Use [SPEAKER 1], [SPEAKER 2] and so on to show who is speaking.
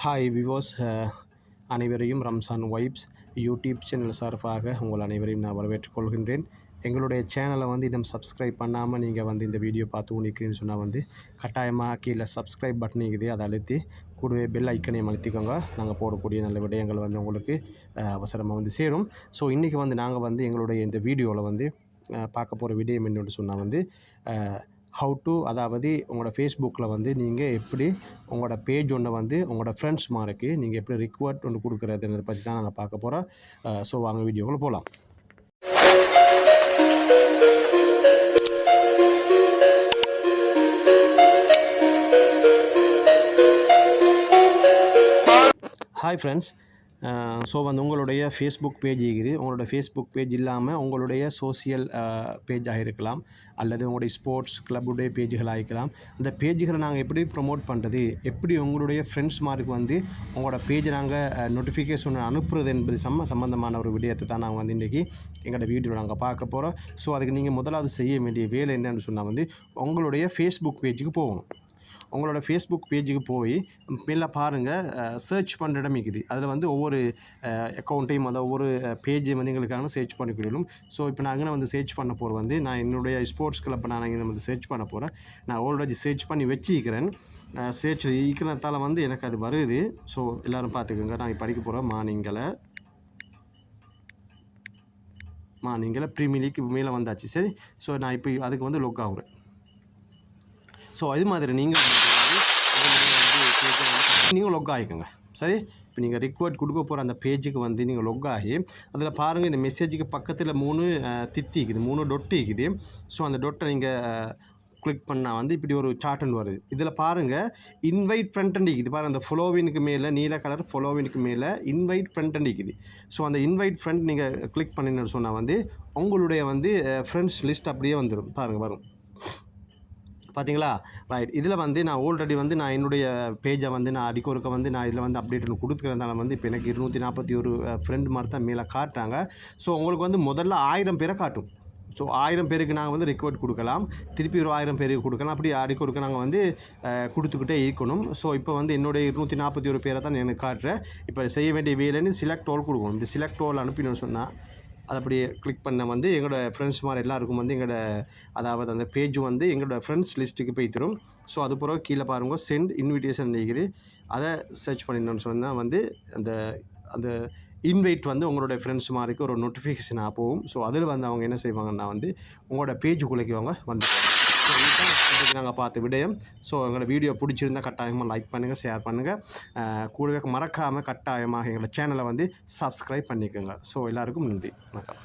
[SPEAKER 1] Hi விவோஸ், அனைவரையும் Ramzan vibes YouTube channel சார்பாக உங்கள் அனைவரையும் நான் வரவேற்றுக் கொள்கின்றேன். எங்களுடைய சேனலை வந்து இன்னும் சப்ஸ்கிரைப் பண்ணாமல் நீங்கள் வந்து இந்த வீடியோ பார்த்து கொண்டிருக்கிறீங்கன்னு சொன்னால் வந்து கட்டாயமாக கீழே சப்ஸ்கிரைப் பட்டன் இருக்குது, அதை அழுத்தி கூடவே பெல் ஐக்கனையும் அழுத்திக்கோங்க. நாங்கள் போடக்கூடிய நல்ல விடயங்கள் வந்து உங்களுக்கு அவசரமாக வந்து சேரும். ஸோ இன்றைக்கி வந்து நாங்கள் வந்து எங்களுடைய இந்த வீடியோவில் வந்து பார்க்க போகிற விடயம் என்னென்னு சொன்னால் வந்து ஹவு டு, அதாவது உங்களோட ஃபேஸ்புக்கில் வந்து நீங்கள் எப்படி உங்களோட பேஜ் ஒன்று வந்து உங்களோட ஃப்ரெண்ட்ஸ் மாருக்கு நீங்கள் எப்படி ரிக்வர்ட் ஒன்று கொடுக்குறதுன்றதை பற்றி தான் நாங்கள் பார்க்க போகிறோம். ஸோ வாங்க வீடியோக்குள்ளே போகலாம். ஹாய் ஃப்ரெண்ட்ஸ், ஸோ வந்து உங்களுடைய ஃபேஸ்புக் பேஜ் இருக்குது. உங்களோட ஃபேஸ்புக் பேஜ் இல்லாமல் உங்களுடைய சோசியல் பேஜாக இருக்கலாம், அல்லது உங்களுடைய ஸ்போர்ட்ஸ் கிளப்புடைய பேஜுகளாக இருக்கலாம். அந்த பேஜுகளை நாங்கள் எப்படி ப்ரமோட் பண்ணுறது, எப்படி உங்களுடைய ஃப்ரெண்ட்ஸ் மாருக்கு வந்து உங்களோட பேஜை நாங்கள் நோட்டிஃபிகேஷன் அனுப்புறது என்பது சம்மந்தமான ஒரு விடயத்தை தான் நாங்கள் வந்து இன்றைக்கி எங்களோட வீடியோவில் நாங்கள் பார்க்க போகிறோம். ஸோ அதுக்கு நீங்கள் முதலாவது செய்ய வேண்டிய வேலை என்னென்னு சொன்னால் வந்து உங்களுடைய ஃபேஸ்புக் பேஜுக்கு போகணும். உங்களோட ஃபேஸ்புக் பேஜுக்கு போய் மேலே பாருங்கள், சர்ச் பண்ணுற இடம் இருக்குது. அதில் வந்து ஒவ்வொரு அக்கௌண்ட்டையும் அதை ஒவ்வொரு பேஜையும் வந்து எங்களுக்கான சர்ச் பண்ணிக்கொள்ளணும். ஸோ இப்போ நான் அங்கே வந்து சர்ச் பண்ண போகிற வந்து நான் என்னுடைய ஸ்போர்ட்ஸ் கிளப்பை நான் இங்கே வந்து சர்ச் பண்ண போகிறேன். நான் ஆல்ரெடி சர்ச் பண்ணி வச்சுக்கிறேன். சர்ச் இருக்கிறதால வந்து எனக்கு அது வருது. ஸோ எல்லோரும் பார்த்துக்கோங்க. நான் படிக்க போகிறேன் மார்னிங்கில் ப்ரீமியர் லீக் மேலே வந்தாச்சு. சரி, ஸோ நான் இப்போ அதுக்கு வந்து லொக் ஆகுறேன். ஸோ அது மாதிரி நீங்கள் லொக் ஆகிக்கோங்க. சரி, இப்போ நீங்கள் ரிக்வர்ட் கொடுக்க போகிற அந்த பேஜுக்கு வந்து நீங்கள் லொக் ஆகி அதில் பாருங்கள், இந்த மெசேஜுக்கு பக்கத்தில் 3 தித்தி இருக்குது, 3 டொட்டு இருக்குது. ஸோ அந்த டொட்டை நீங்கள் கிளிக் பண்ணால் வந்து இப்படி ஒரு சார்ட்னு வருது. இதில் பாருங்கள், இன்வைட் ஃப்ரெண்ட் இருக்குது. பாருங்கள், அந்த ஃபாலோவினுக்கு மேலே நீல கலர் ஃபாலோவினுக்கு மேலே இன்வைட் ஃப்ரெண்ட் இருக்குது. ஸோ அந்த இன்வைட் ஃப்ரெண்ட் நீங்கள் கிளிக் பண்ணின்னு சொன்னால் வந்து உங்களுடைய வந்து ஃப்ரெண்ட்ஸ் லிஸ்ட் அப்படியே வந்துடும். பாருங்கள், வரும் பார்த்தீங்களா? ரைட். இதில் வந்து நான் ஆல்ரெடி வந்து நான் என்னுடைய பேஜை வந்து நான் அடிக்கொருக்க வந்து நான் இதில் வந்து அப்டேட் கொடுக்குறதுனால வந்து இப்போ எனக்கு 241 ஃப்ரெண்ட் மாதிரி தான் மேலே காட்டுறாங்க. ஸோ உங்களுக்கு வந்து முதல்ல 1000 பேரை காட்டும். ஸோ 1000 பேருக்கு நாங்கள் வந்து ரிக்வர்ட் கொடுக்கலாம், திருப்பி ஒரு 1000 பேருக்கு கொடுக்கலாம். அப்படி அடிக்கொருக்க நாங்கள் வந்து கொடுத்துக்கிட்டே இருக்கணும். ஸோ இப்போ வந்து என்னுடைய 241 பேரை தான் எனக்கு காட்டுறேன். இப்போ செய்ய வேண்டிய வேலைன்னு செலக்ட் ஆல் கொடுக்கணும். இந்த செலக்ட் ஆல் அனுப்பினு சொன்னால் அதை அப்படியே கிளிக் பண்ண வந்து எங்களோட ஃப்ரெண்ட்ஸ் மாதிரி எல்லாருக்கும் வந்து எங்களோட, அதாவது அந்த பேஜ் வந்து எங்களோட ஃப்ரெண்ட்ஸ் லிஸ்ட்டுக்கு போய் தரும். ஸோ அது பிறகு கீழே பாருங்கள், சென்ட் இன்விடேஷன் இருக்குது. அதை சர்ச் பண்ணிடணும்னு சொன்னால் வந்து அந்த இன்வைட் வந்து உங்களோட ஃப்ரெண்ட்ஸ் மாதிரிக்கு ஒரு நோட்டிஃபிகேஷனாக போகும். ஸோ அதில் வந்து அவங்க என்ன செய்வாங்கன்னா வந்து உங்களோட பேஜுக்குள்ளைக்குவாங்க வந்து. ஸோ இதுதான் இன்றைக்கி நாங்கள் பார்த்த விடயம். ஸோ எங்களோட வீடியோ பிடிச்சிருந்தால் கட்டாயமாக லைக் பண்ணுங்கள், ஷேர் பண்ணுங்கள். கூடவே மறக்காமல் கட்டாயமாக எங்களோட சேனலை வந்து சப்ஸ்கிரைப் பண்ணிக்கோங்க. ஸோ எல்லாருக்கும் நன்றி, வணக்கம்.